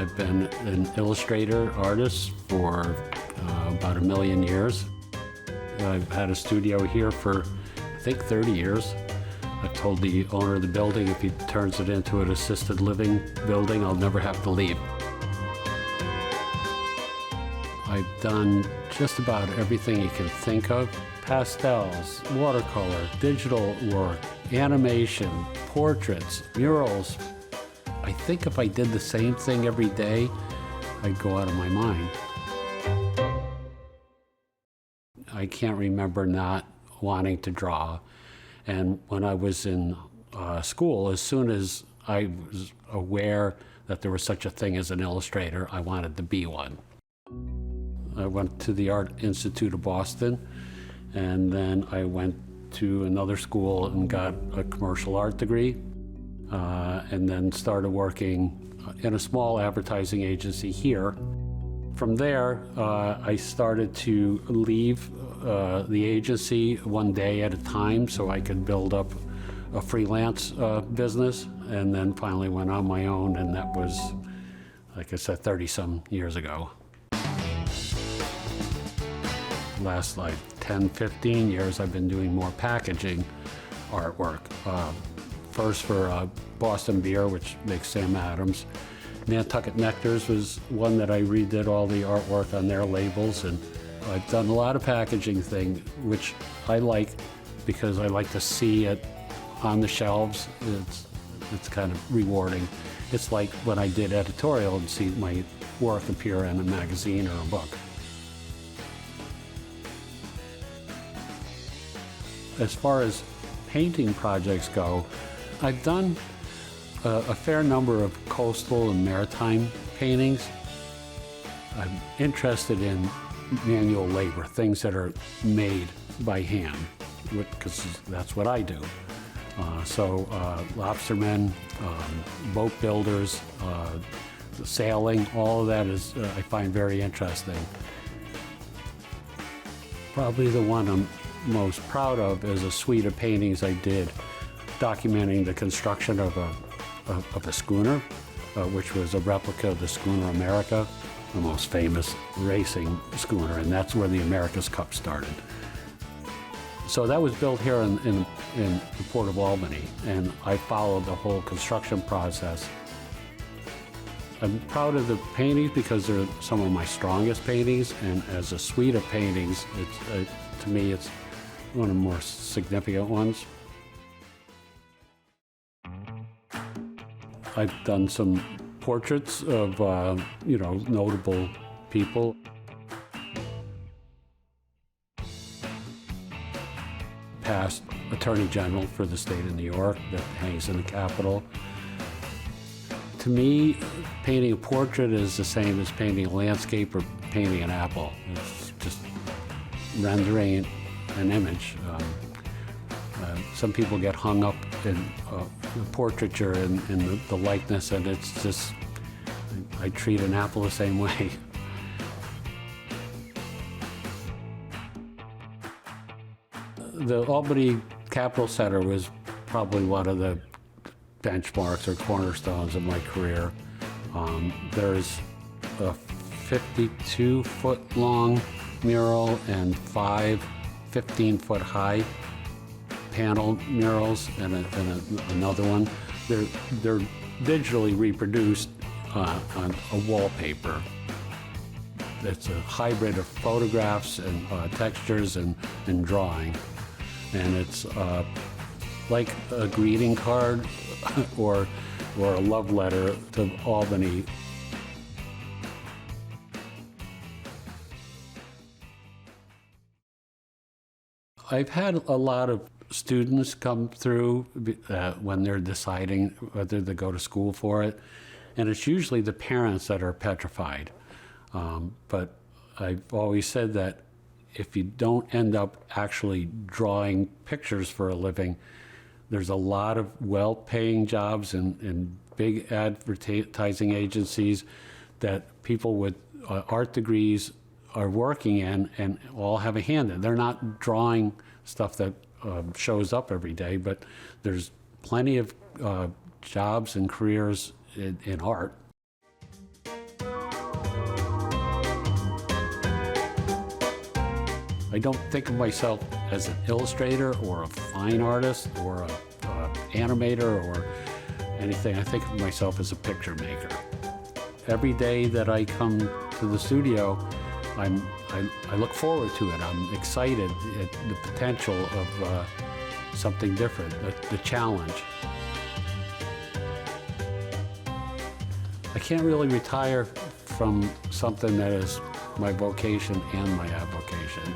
I've been an illustrator artist for about 1 million years. I've had a studio here for, I think, 30 years. I told the owner of the building if he turns it into an assisted living building, I'll never have to leave. I've done just about everything you can think of. Pastels, watercolor, digital work, animation, portraits, murals. I think if I did the same thing every day, I'd go out of my mind. I can't remember not wanting to draw. And when I was in school, as soon as I was aware that there was such a thing as an illustrator, I wanted to be one. I went to the Art Institute of Boston, and then I went to another school and got a commercial art degree, and then started working in a small advertising agency here. From there, I started to leave the agency one day at a time so I could build up a freelance business, and then finally went on my own, and that was, like I said, 30-some years ago. Last 10, 15 years, I've been doing more packaging artwork. First for Boston Beer, which makes Sam Adams. Nantucket Nectars was one that I redid all the artwork on their labels, and I've done a lot of packaging thing, which I like because I like to see it on the shelves. It's kind of rewarding. It's like when I did editorial and see my work appear in a magazine or a book. As far as painting projects go, I've done a fair number of coastal and maritime paintings. I'm interested in manual labor, things that are made by hand, because that's what I do. Lobstermen, boat builders, sailing, all of that is I find very interesting. Probably the one I'm most proud of is a suite of paintings I did documenting the construction of a schooner, which was a replica of the schooner America, the most famous racing schooner, and that's where the America's Cup started. So that was built here in the Port of Albany, and I followed the whole construction process. I'm proud of the paintings because they're some of my strongest paintings, and as a suite of paintings, to me, it's one of the more significant ones. I've done some portraits of, notable people. Past Attorney General for the state of New York that hangs in the Capitol. To me, painting a portrait is the same as painting a landscape or painting an apple. It's just rendering an image. Some people get hung up in the portraiture and the likeness, and it's just, I treat an apple the same way. The Albany Capitol Center was probably one of the benchmarks or cornerstones of my career. There's a 52-foot long mural and 5 15-foot-high panel murals and another one. They're digitally reproduced on a wallpaper. It's a hybrid of photographs and textures and drawing. And it's like a greeting card or a love letter to Albany. I've had a lot of students come through when they're deciding whether to go to school for it, and it's usually the parents that are petrified. But I've always said that if you don't end up actually drawing pictures for a living, there's a lot of well-paying jobs in big advertising agencies that people with art degrees are working in and all have a hand in. They're not drawing stuff that shows up every day, but there's plenty of jobs and careers in art. I don't think of myself as an illustrator or a fine artist or a animator or anything. I think of myself as a picture maker. Every day that I come to the studio, I look forward to it. I'm excited at the potential of something different, the challenge. I can't really retire from something that is my vocation and my avocation.